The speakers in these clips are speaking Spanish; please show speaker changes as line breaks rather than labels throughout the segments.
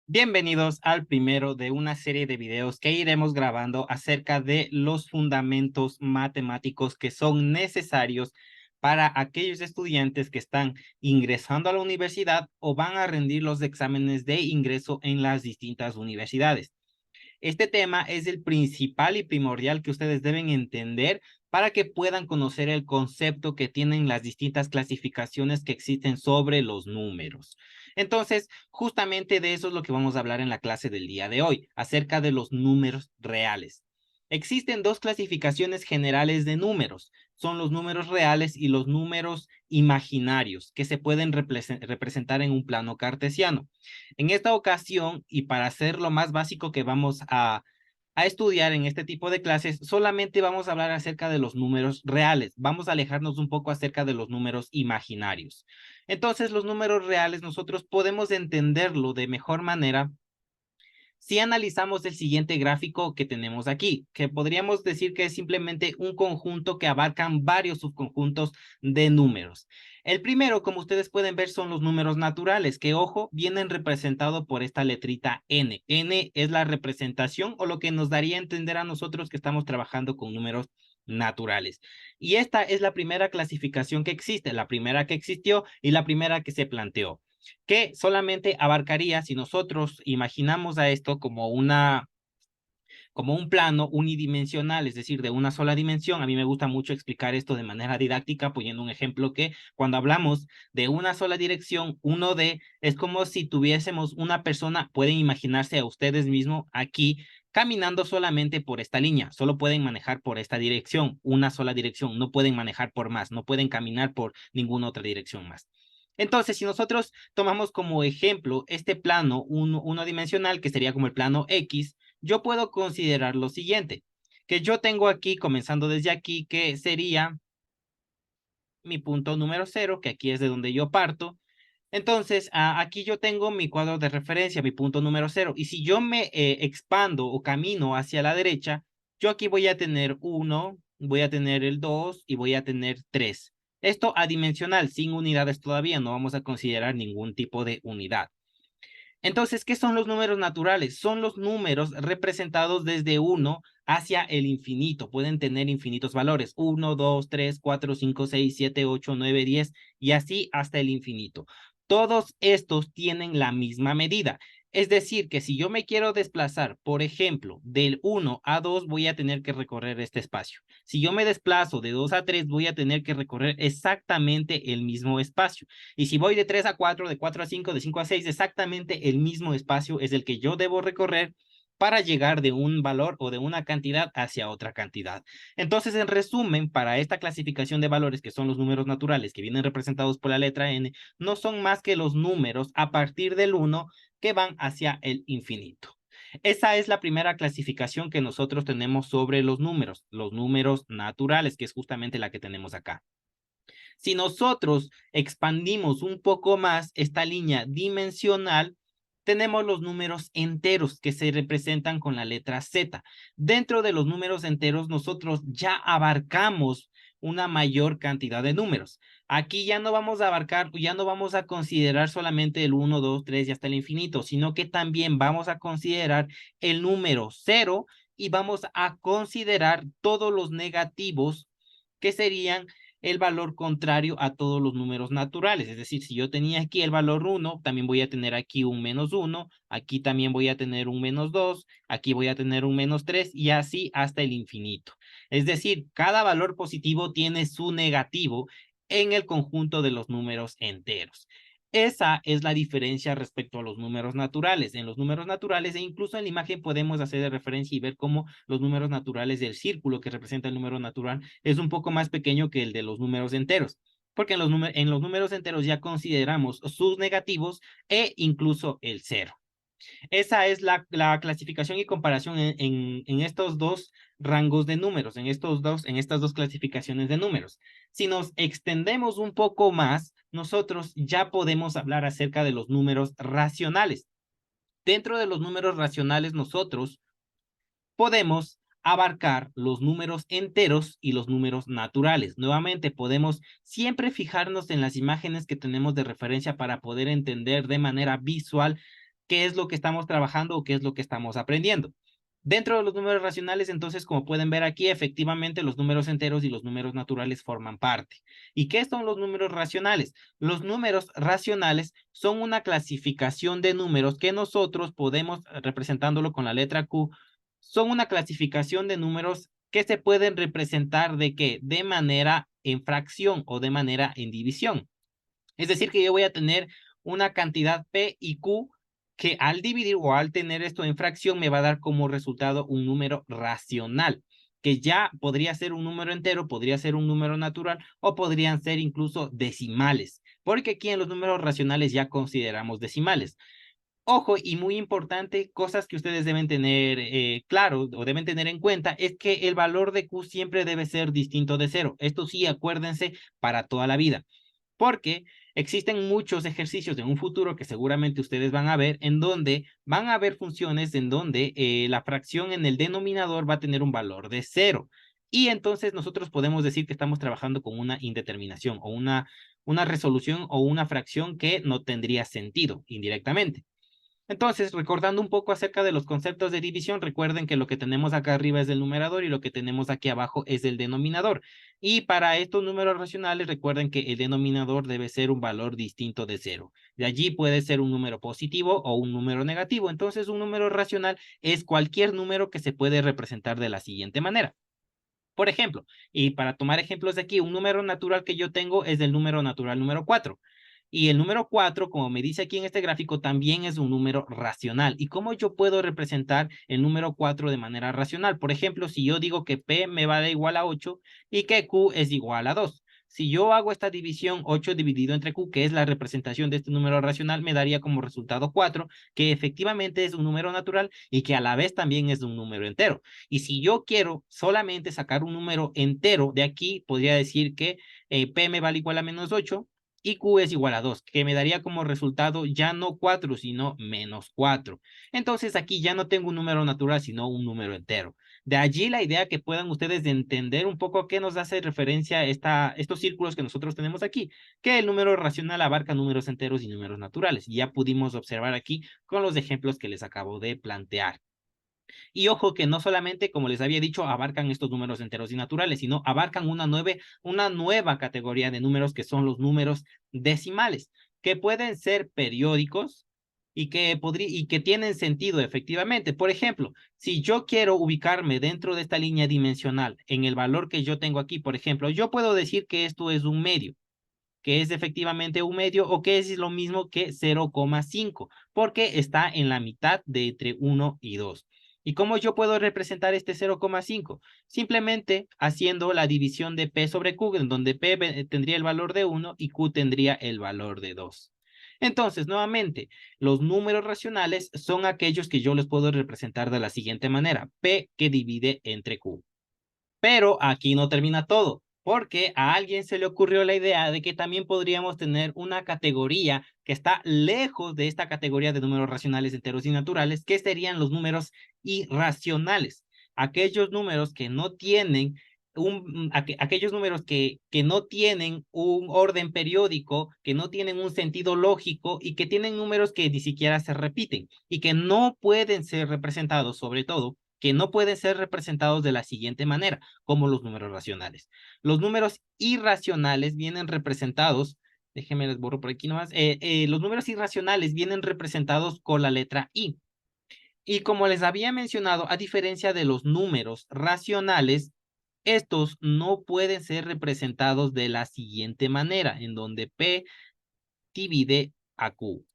Bienvenidos al primero de una serie de videos que iremos grabando acerca de los fundamentos matemáticos que son necesarios para aquellos estudiantes que están ingresando a la universidad o van a rendir los exámenes de ingreso en las distintas universidades. Este tema es el principal y primordial que ustedes deben entender para que puedan conocer el concepto que tienen las distintas clasificaciones que existen sobre los números. Entonces, justamente de eso es lo que vamos a hablar en la clase del día de hoy, acerca de los números reales. Existen dos clasificaciones generales de números, son los números reales y los números imaginarios, que se pueden representar en un plano cartesiano. En esta ocasión, y para hacer lo más básico que vamos a estudiar en este tipo de clases, solamente vamos a hablar acerca de los números reales. Vamos a alejarnos un poco acerca de los números imaginarios. Entonces, los números reales nosotros podemos entenderlo de mejor manera si analizamos el siguiente gráfico que tenemos aquí, que podríamos decir que es simplemente un conjunto que abarcan varios subconjuntos de números. El primero, como ustedes pueden ver, son los números naturales, que, ojo, vienen representados por esta letrita N. N es la representación o lo que nos daría a entender a nosotros que estamos trabajando con números naturales. Y esta es la primera clasificación que existe, la primera que existió y la primera que se planteó, que solamente abarcaría, si nosotros imaginamos a esto como un plano unidimensional, es decir, de una sola dimensión. A mí me gusta mucho explicar esto de manera didáctica, poniendo un ejemplo que cuando hablamos de una sola dirección, 1D, es como si tuviésemos una persona, pueden imaginarse a ustedes mismos aquí, caminando solamente por esta línea, solo pueden manejar por esta dirección, una sola dirección, no pueden manejar por más, no pueden caminar por ninguna otra dirección más. Entonces, si nosotros tomamos como ejemplo este plano unidimensional, que sería como el plano X, yo puedo considerar lo siguiente, que yo tengo aquí, comenzando desde aquí, que sería mi punto número 0, que aquí es de donde yo parto. Entonces, aquí yo tengo mi cuadro de referencia, mi punto número 0. Y si yo me expando o camino hacia la derecha, yo aquí voy a tener 1, voy a tener el 2 y voy a tener 3. Esto adimensional, sin unidades todavía, no vamos a considerar ningún tipo de unidad. Entonces, ¿qué son los números naturales? Son los números representados desde 1 hacia el infinito. Pueden tener infinitos valores. 1, 2, 3, 4, 5, 6, 7, 8, 9, 10 y así hasta el infinito. Todos estos tienen la misma medida. Es decir, que si yo me quiero desplazar, por ejemplo, del 1 a 2, voy a tener que recorrer este espacio. Si yo me desplazo de 2 a 3, voy a tener que recorrer exactamente el mismo espacio. Y si voy de 3 a 4, de 4 a 5, de 5 a 6, exactamente el mismo espacio es el que yo debo recorrer para llegar de un valor o de una cantidad hacia otra cantidad. Entonces, en resumen, para esta clasificación de valores, que son los números naturales que vienen representados por la letra N, no son más que los números a partir del 1 que van hacia el infinito. Esa es la primera clasificación que nosotros tenemos sobre los números naturales, que es justamente la que tenemos acá. Si nosotros expandimos un poco más esta línea dimensional, tenemos los números enteros que se representan con la letra Z. Dentro de los números enteros, nosotros ya abarcamos una mayor cantidad de números. Aquí ya no vamos a abarcar, ya no vamos a considerar solamente el 1, 2, 3 y hasta el infinito, sino que también vamos a considerar el número 0 y vamos a considerar todos los negativos que serían el valor contrario a todos los números naturales. Es decir, si yo tenía aquí el valor 1, también voy a tener aquí un -1, aquí también voy a tener un -2, aquí voy a tener un -3 y así hasta el infinito. Es decir, cada valor positivo tiene su negativo en el conjunto de los números enteros. Esa es la diferencia respecto a los números naturales. En los números naturales, e incluso en la imagen podemos hacer referencia y ver cómo los números naturales del círculo que representa el número natural es un poco más pequeño que el de los números enteros, porque en los números enteros ya consideramos sus negativos e incluso el cero. Esa es la clasificación y comparación en estos dos rangos de números, en estas dos clasificaciones de números. Si nos extendemos un poco más, nosotros ya podemos hablar acerca de los números racionales. Dentro de los números racionales, nosotros podemos abarcar los números enteros y los números naturales. Nuevamente, podemos siempre fijarnos en las imágenes que tenemos de referencia para poder entender de manera visual qué es lo que estamos trabajando o qué es lo que estamos aprendiendo. Dentro de los números racionales, entonces, como pueden ver aquí, efectivamente los números enteros y los números naturales forman parte. ¿Y qué son los números racionales? Los números racionales son una clasificación de números que nosotros podemos, representándolo con la letra Q, son una clasificación de números que se pueden representar de qué? De manera en fracción o de manera en división. Es decir, que yo voy a tener una cantidad P y Q que al dividir o al tener esto en fracción me va a dar como resultado un número racional, que ya podría ser un número entero, podría ser un número natural o podrían ser incluso decimales, porque aquí en los números racionales ya consideramos decimales. Ojo, y muy importante, cosas que ustedes deben tener claro o deben tener en cuenta, es que el valor de Q siempre debe ser distinto de cero. Esto sí, acuérdense, para toda la vida, porque existen muchos ejercicios en un futuro que seguramente ustedes van a ver, en donde van a haber funciones en donde la fracción en el denominador va a tener un valor de cero. Y entonces nosotros podemos decir que estamos trabajando con una indeterminación o una resolución o una fracción que no tendría sentido indirectamente. Entonces, recordando un poco acerca de los conceptos de división, recuerden que lo que tenemos acá arriba es el numerador y lo que tenemos aquí abajo es el denominador. Y para estos números racionales, recuerden que el denominador debe ser un valor distinto de cero. De allí puede ser un número positivo o un número negativo. Entonces, un número racional es cualquier número que se puede representar de la siguiente manera. Por ejemplo, y para tomar ejemplos de aquí, un número natural que yo tengo es el número natural número 4. Y el número 4, como me dice aquí en este gráfico, también es un número racional. ¿Y cómo yo puedo representar el número 4 de manera racional? Por ejemplo, si yo digo que P me vale igual a 8 y que Q es igual a 2. Si yo hago esta división 8 dividido entre Q, que es la representación de este número racional, me daría como resultado 4, que efectivamente es un número natural y que a la vez también es un número entero. Y si yo quiero solamente sacar un número entero de aquí, podría decir que P me vale igual a menos 8 y Q es igual a 2, que me daría como resultado ya no 4, sino menos 4. Entonces aquí ya no tengo un número natural, sino un número entero. De allí la idea que puedan ustedes entender un poco a qué nos hace referencia estos círculos que nosotros tenemos aquí, que el número racional abarca números enteros y números naturales. Y ya pudimos observar aquí con los ejemplos que les acabo de plantear. Y ojo que no solamente, como les había dicho, abarcan estos números enteros y naturales, sino abarcan una nueva categoría de números que son los números decimales, que pueden ser periódicos y que tienen sentido efectivamente. Por ejemplo, si yo quiero ubicarme dentro de esta línea dimensional en el valor que yo tengo aquí, por ejemplo, yo puedo decir que esto es un medio, que es efectivamente un medio o que es lo mismo que 0,5, porque está en la mitad de entre 1 y 2. ¿Y cómo yo puedo representar este 0,5? Simplemente haciendo la división de P sobre Q, en donde P tendría el valor de 1 y Q tendría el valor de 2. Entonces, nuevamente, los números racionales son aquellos que yo les puedo representar de la siguiente manera: P que divide entre Q. Pero aquí no termina todo, porque a alguien se le ocurrió la idea de que también podríamos tener una categoría que está lejos de esta categoría de números racionales, enteros y naturales, que serían los números irracionales. Aquellos números que no tienen aquellos números que no tienen un orden periódico, que no tienen un sentido lógico y que tienen números que ni siquiera se repiten y que no pueden ser representados, sobre todo, que no pueden ser representados de la siguiente manera, como los números racionales. Los números irracionales vienen representados, déjenme les borro por aquí nomás, los números irracionales vienen representados con la letra I. Y como les había mencionado, a diferencia de los números racionales, estos no pueden ser representados de la siguiente manera, en donde P divide a Q.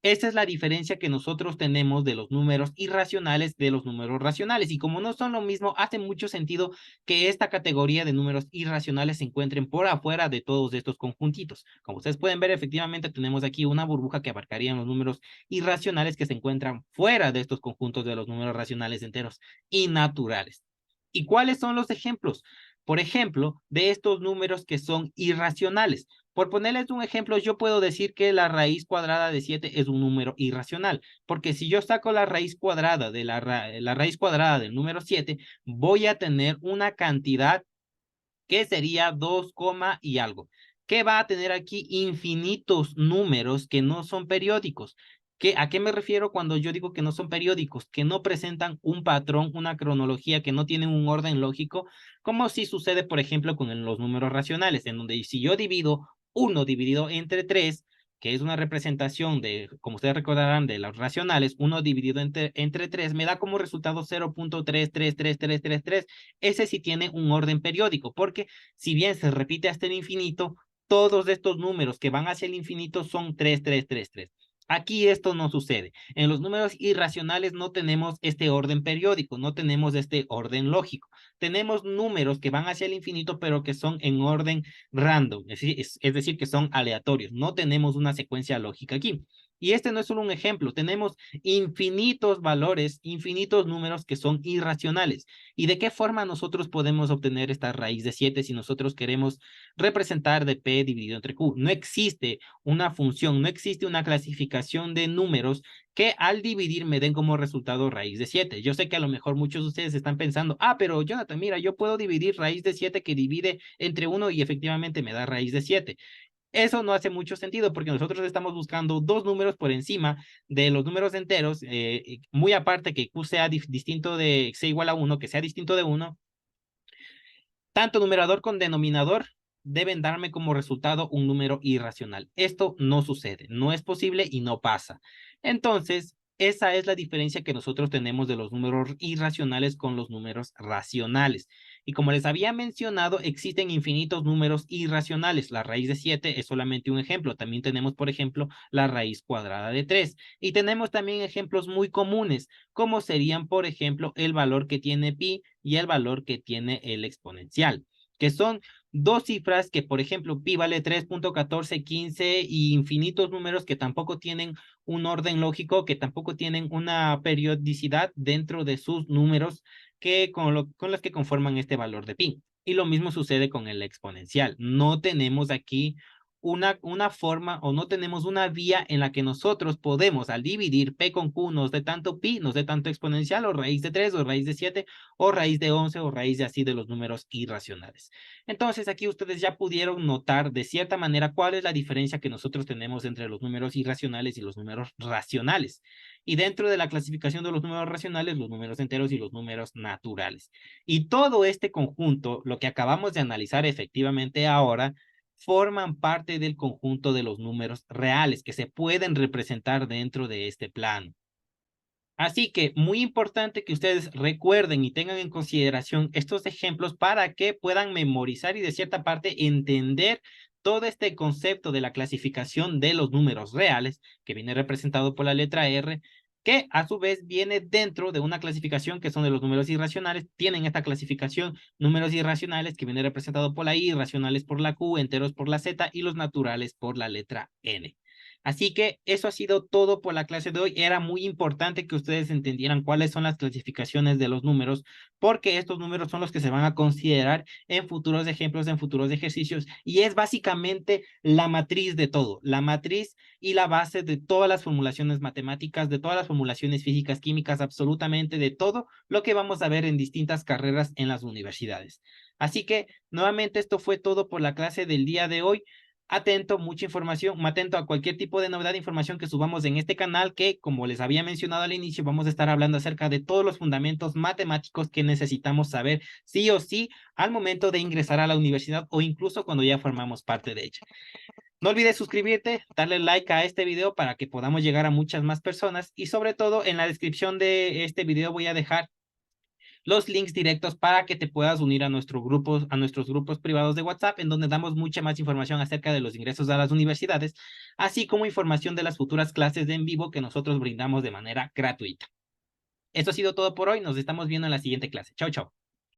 Esta es la diferencia que nosotros tenemos de los números irracionales de los números racionales. Y como no son lo mismo, hace mucho sentido que esta categoría de números irracionales se encuentren por afuera de todos estos conjuntitos. Como ustedes pueden ver, efectivamente tenemos aquí una burbuja que abarcaría los números irracionales que se encuentran fuera de estos conjuntos de los números racionales enteros y naturales. ¿Y cuáles son los ejemplos? Por ejemplo, de estos números que son irracionales. Por ponerles un ejemplo, yo puedo decir que la raíz cuadrada de 7 es un número irracional, porque si yo saco la raíz cuadrada de la raíz cuadrada del número 7, voy a tener una cantidad que sería 2, y algo, que va a tener aquí infinitos números que no son periódicos. ¿A qué me refiero cuando yo digo que no son periódicos? Que no presentan un patrón, una cronología, que no tienen un orden lógico, como si sucede, por ejemplo, con los números racionales, en donde si yo divido 1 dividido entre 3, que es una representación de, como ustedes recordarán, de los racionales, 1 dividido entre 3, me da como resultado 0.333333. Ese sí tiene un orden periódico, porque si bien se repite hasta el infinito, todos estos números que van hacia el infinito son 3333. Aquí esto no sucede. En los números irracionales no tenemos este orden periódico, no tenemos este orden lógico. Tenemos números que van hacia el infinito, pero que son en orden random, es decir, que son aleatorios. No tenemos una secuencia lógica aquí. Y este no es solo un ejemplo, tenemos infinitos valores, infinitos números que son irracionales. ¿Y de qué forma nosotros podemos obtener esta raíz de 7 si nosotros queremos representar de P dividido entre Q? No existe una función, no existe una clasificación de números que al dividir me den como resultado raíz de 7. Yo sé que a lo mejor muchos de ustedes están pensando, pero Jonathan, mira, yo puedo dividir raíz de 7 que divide entre 1 y efectivamente me da raíz de 7. Eso no hace mucho sentido porque nosotros estamos buscando dos números por encima de los números enteros, muy aparte que Q sea distinto de, sea igual a 1, que sea distinto de 1. Tanto numerador con denominador deben darme como resultado un número irracional. Esto no sucede, no es posible y no pasa. Entonces, esa es la diferencia que nosotros tenemos de los números irracionales con los números racionales. Y como les había mencionado, existen infinitos números irracionales. La raíz de 7 es solamente un ejemplo. También tenemos, por ejemplo, la raíz cuadrada de 3. Y tenemos también ejemplos muy comunes, como serían, por ejemplo, el valor que tiene pi y el valor que tiene el exponencial, que son dos cifras que, por ejemplo, pi vale 3.1415 y infinitos números que tampoco tienen un orden lógico, que tampoco tienen una periodicidad dentro de sus números que con los que conforman este valor de pi. Y lo mismo sucede con el exponencial. No tenemos aquí una forma o no tenemos una vía en la que nosotros podemos, al dividir P con Q, nos dé tanto pi, nos dé tanto exponencial, o raíz de 3, o raíz de 7, o raíz de 11, o raíz de así de los números irracionales. Entonces aquí ustedes ya pudieron notar de cierta manera cuál es la diferencia que nosotros tenemos entre los números irracionales y los números racionales. Y dentro de la clasificación de los números racionales, los números enteros y los números naturales. Y todo este conjunto, lo que acabamos de analizar efectivamente ahora, forman parte del conjunto de los números reales que se pueden representar dentro de este plano. Así que muy importante que ustedes recuerden y tengan en consideración estos ejemplos para que puedan memorizar y de cierta parte entender todo este concepto de la clasificación de los números reales, que viene representado por la letra R, que a su vez viene dentro de una clasificación que son de los números irracionales. Tienen esta clasificación números irracionales que viene representado por la I, irracionales por la Q, enteros por la Z y los naturales por la letra N. Así que eso ha sido todo por la clase de hoy. Era muy importante que ustedes entendieran cuáles son las clasificaciones de los números, porque estos números son los que se van a considerar en futuros ejemplos, en futuros ejercicios, y es básicamente la matriz de todo, la matriz y la base de todas las formulaciones matemáticas, de todas las formulaciones físicas, químicas, absolutamente de todo lo que vamos a ver en distintas carreras en las universidades. Así que, nuevamente, esto fue todo por la clase del día de hoy. Atento, mucha información, atento a cualquier tipo de novedad de información que subamos en este canal, que como les había mencionado al inicio, vamos a estar hablando acerca de todos los fundamentos matemáticos que necesitamos saber sí o sí al momento de ingresar a la universidad o incluso cuando ya formamos parte de ella. No olvides suscribirte, darle like a este video para que podamos llegar a muchas más personas, y sobre todo en la descripción de este video voy a dejar los links directos para que te puedas unir a nuestros grupos privados de WhatsApp, en donde damos mucha más información acerca de los ingresos a las universidades, así como información de las futuras clases de en vivo que nosotros brindamos de manera gratuita. Esto ha sido todo por hoy. Nos estamos viendo en la siguiente clase. Chao, chao.